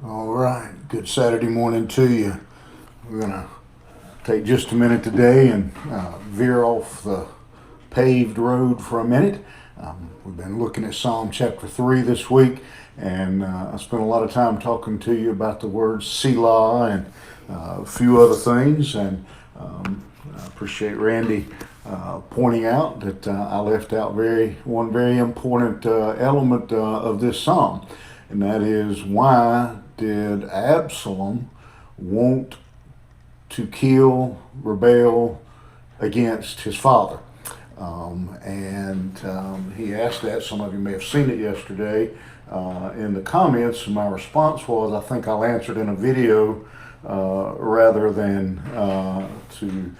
All right. Good Saturday morning to you. We're going to take just a minute today and veer off the paved road for a minute. We've been looking at Psalm chapter 3 this week, and I spent a lot of time talking to you about the word Selah and a few other things. And I appreciate Randy pointing out that I left out one very important element of this psalm, and that is, why did Absalom want to kill, rebel against his father? He asked that. Some of you may have seen it yesterday in the comments. My response was, I think I'll answer it in a video rather than to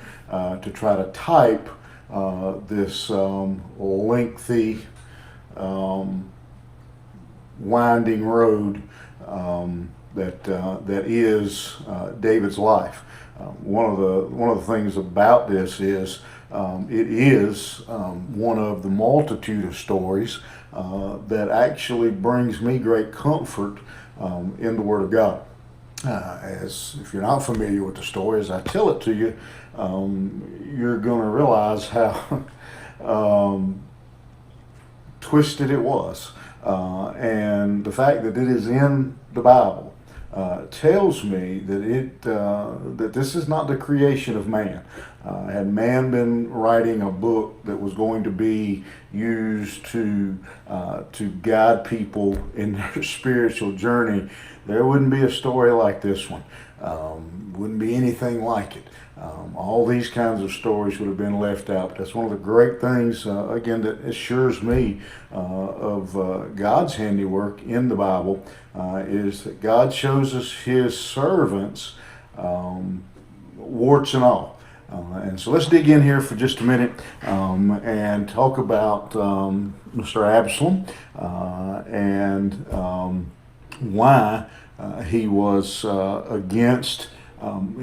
try to type this lengthy, winding road that is David's life. One of the things about this is it is one of the multitude of stories that actually brings me great comfort in the Word of God. As if you're not familiar with the story, as I tell it to you, you're going to realize how twisted it was. And the fact that it is in the Bible tells me that this is not the creation of man. Had man been writing a book that was going to be used to guide people in their spiritual journey, there wouldn't be a story like this one. Wouldn't be anything like it. All these kinds of stories would have been left out. That's one of the great things, again, that assures me of God's handiwork in the Bible, is that God shows us His servants, warts and all. And so let's dig in here for just a minute and talk about Mr. Absalom and why he was against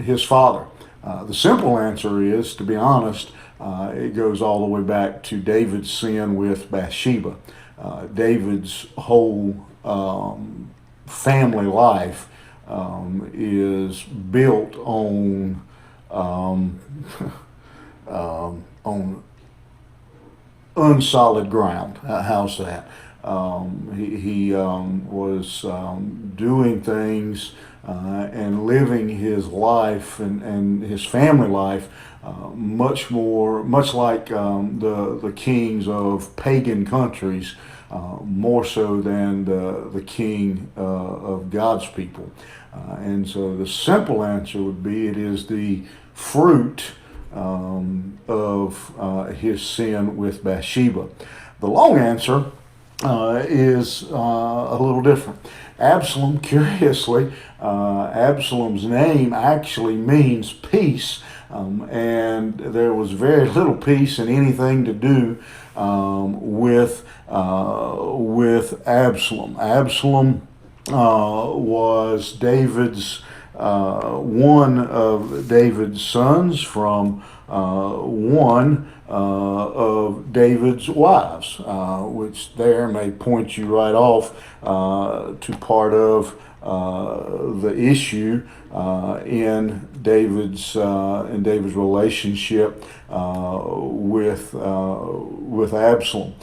his father. The simple answer is, to be honest, it goes all the way back to David's sin with Bathsheba. David's whole family life is built on on unsolid ground. How's that? He was doing things and living his life and his family life much like the kings of pagan countries, more so than the king of God's people. And so the simple answer would be, it is the fruit of his sin with Bathsheba. The long answer is a little different. Absalom, curiously, Absalom's name actually means peace, and there was very little peace in anything to do with Absalom. Absalom was one of David's sons from one of David's wives, which there may point you right off to part of the issue in David's relationship with Absalom.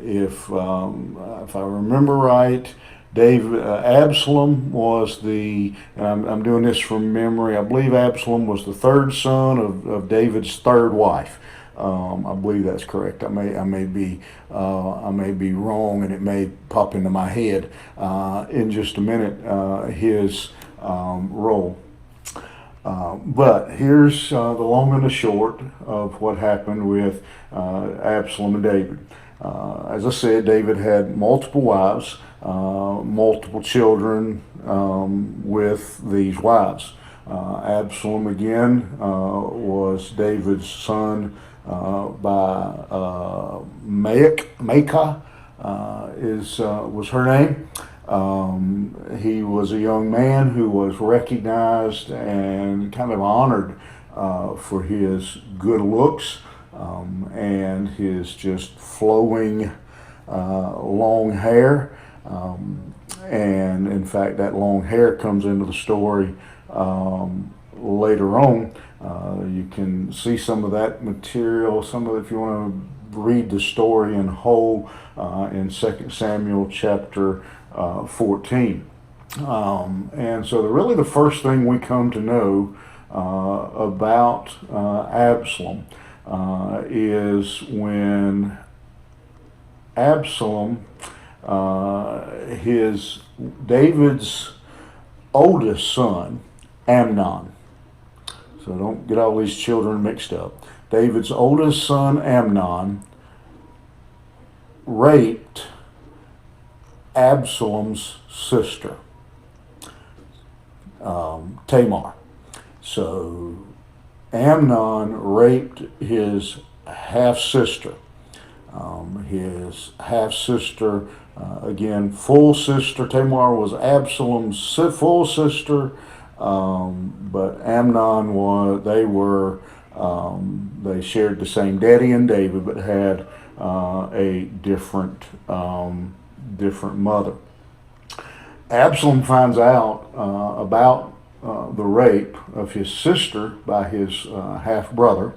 If I remember right, Absalom was I'm doing this from memory, I believe Absalom was the third son of David's third wife. I believe that's correct. I may be wrong, and it may pop into my head in just a minute, his role. But here's the long and the short of what happened with Absalom and David. As I said, David had multiple wives, multiple children with these wives. Absalom, again, was David's son by Maacah, was her name. He was a young man who was recognized and kind of honored for his good looks and his just flowing long hair. And in fact, that long hair comes into the story later on. You can see some of that material, some of it, if you want to read the story in whole, in 2 Samuel chapter 14. And so really the first thing we come to know about Absalom is when Absalom, his David's oldest son, Amnon. So don't get all these children mixed up. David's oldest son, Amnon, raped Absalom's sister, Tamar. So Amnon raped his half-sister. His half-sister, again, full sister. Tamar was Absalom's full sister, but Amnon they shared the same daddy and David, but had a different mother. Absalom finds out about the rape of his sister by his half-brother,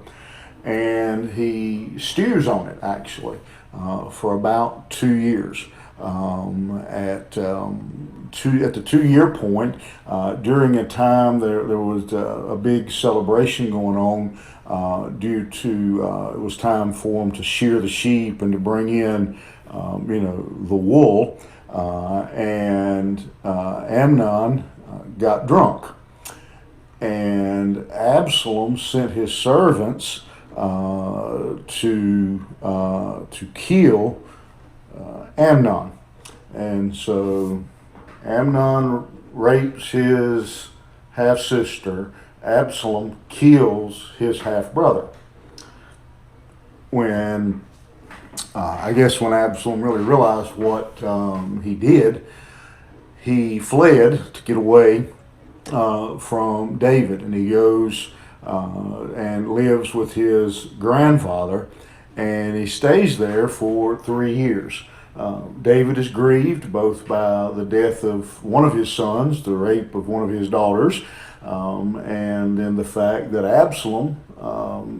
and he steers on it, actually, for about 2 years. At the 2 year point, during a time there was a big celebration going on due to it was time for them to shear the sheep and to bring in the wool, and Amnon got drunk, and Absalom sent his servants to kill Amnon. And so Amnon rapes his half-sister. Absalom kills his half-brother. When Absalom really realized what he did, he fled to get away from David, and he goes and lives with his grandfather, and he stays there for 3 years. David is grieved both by the death of one of his sons, the rape of one of his daughters, and then the fact that Absalom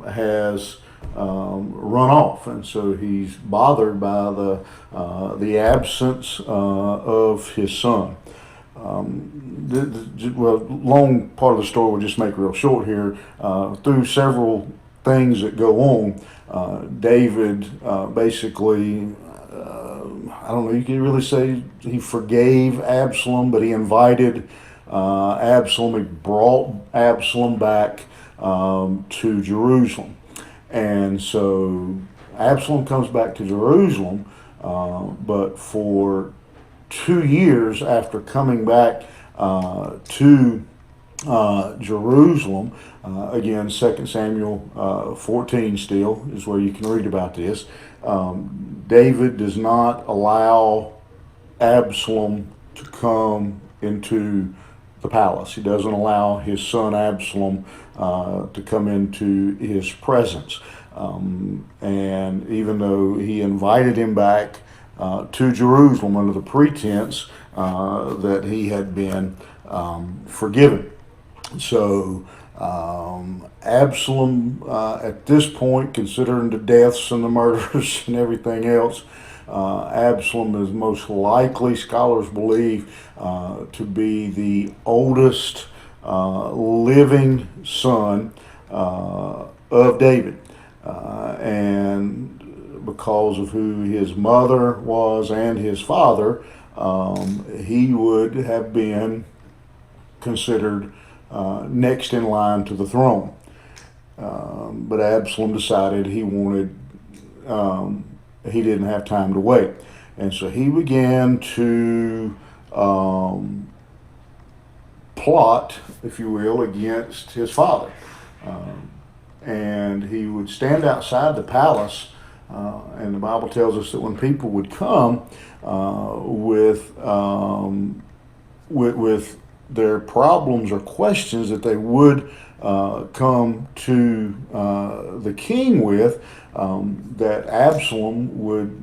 has run off, and so he's bothered by the absence of his son. Long part of the story we'll just make real short here. Through several things that go on, David basically, I don't know, you can really say he forgave Absalom, but he invited Absalom, he brought Absalom back to Jerusalem. And so Absalom comes back to Jerusalem, but for 2 years after coming back to Jerusalem, again, 2 Samuel 14 still is where you can read about this. David does not allow Absalom to come into the palace. He doesn't allow his son Absalom to come into his presence. And even though he invited him back to Jerusalem under the pretense that he had been forgiven. So Absalom, at this point, considering the deaths and the murders and everything else, Absalom is most likely, scholars believe, to be the oldest living son of David. And because of who his mother was and his father, he would have been considered next in line to the throne. But Absalom decided he didn't have time to wait. And so he began to plot, if you will, against his father. And he would stand outside the palace, and the Bible tells us that when people would come with their problems or questions that they would come to the king with, that Absalom would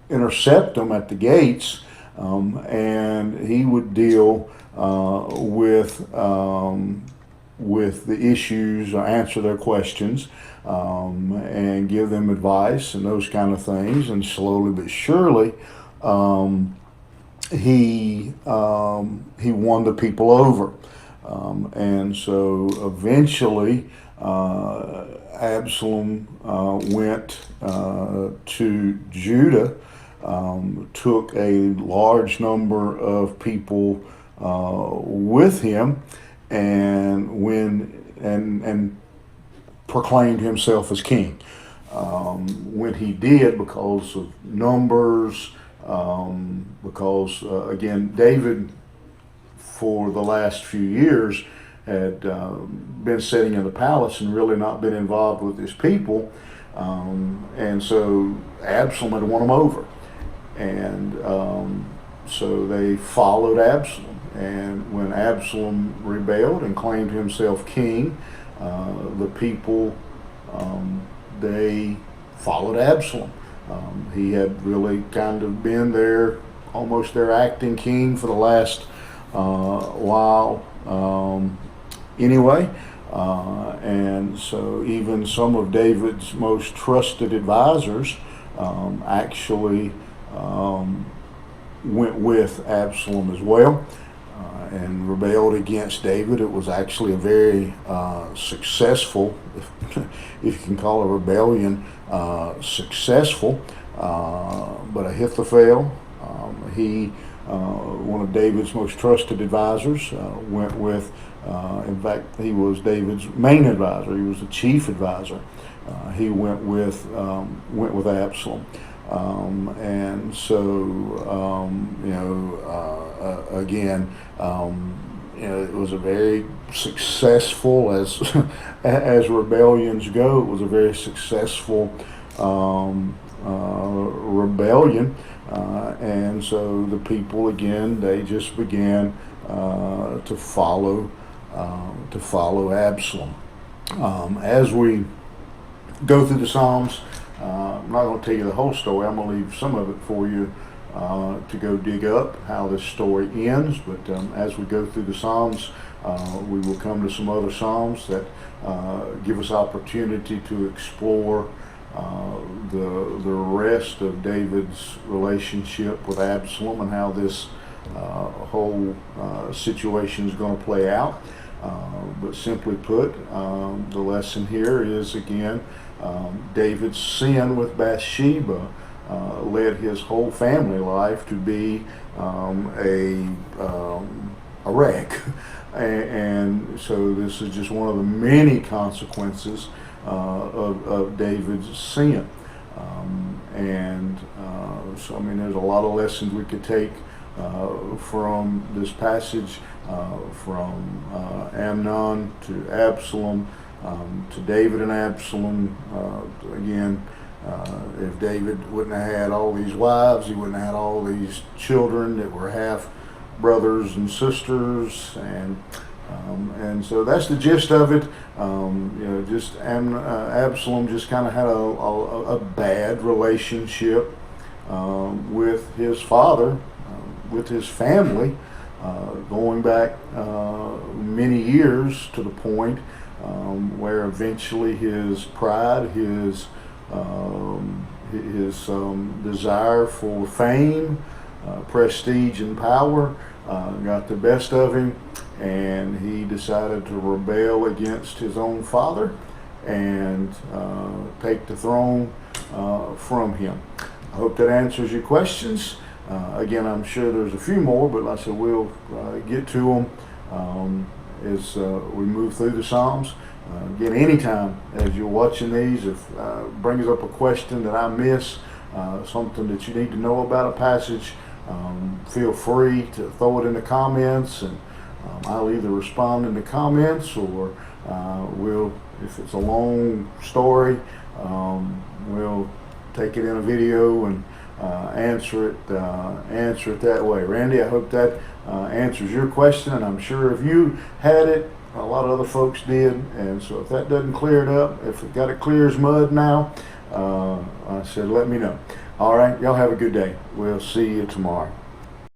intercept them at the gates and he would deal with the issues, or answer their questions, and give them advice and those kind of things. And slowly but surely, he won the people over. And so eventually, Absalom went to Judah, took a large number of people with him, and and proclaimed himself as king. When he did, because of numbers, because again, David, for the last few years, had been sitting in the palace and really not been involved with his people, and so Absalom had won him over, and so they followed Absalom. And when Absalom rebelled and claimed himself king, the people, they followed Absalom. He had really kind of been almost their acting king for the last while anyway. And so even some of David's most trusted advisors actually went with Absalom as well, and rebelled against David. It was actually a very successful, if you can call a rebellion successful, but Ahithophel, one of David's most trusted advisors, went with, in fact, he was David's main advisor. He was the chief advisor. He went with Absalom. And so, again, it was a very successful, as rebellions go, it was a very successful rebellion. And so the people, again, they just began to follow Absalom. As we go through the Psalms, I'm not going to tell you the whole story. I'm going to leave some of it for you to go dig up how this story ends. But as we go through the Psalms, we will come to some other Psalms that give us opportunity to explore the rest of David's relationship with Absalom and how this whole situation is going to play out. But simply put, the lesson here is, again, David's sin with Bathsheba led his whole family life to be a wreck. And so this is just one of the many consequences of David's sin. So, I mean, there's a lot of lessons we could take from this passage, from Amnon to Absalom, to David and Absalom. Again, if David wouldn't have had all these wives, he wouldn't have had all these children that were half brothers and sisters, and so that's the gist of it. Absalom just kind of had a bad relationship with his father, with his family, going back many years, to the point where eventually his pride, his desire for fame, prestige, and power got the best of him, and he decided to rebel against his own father and take the throne from him. I hope that answers your questions. Again, I'm sure there's a few more, but like I said, we'll get to them as we move through the Psalms. Again, anytime as you're watching these, if brings up a question that I miss, something that you need to know about a passage, feel free to throw it in the comments, and I'll either respond in the comments, or if it's a long story, we'll take it in a video and answer it that way. Randy, I hope that answers your question, and I'm sure if you had it, a lot of other folks did. And so if that doesn't clear it up, if it got it clear as mud now, I said let me know. All right, y'all have a good day. We'll see you tomorrow.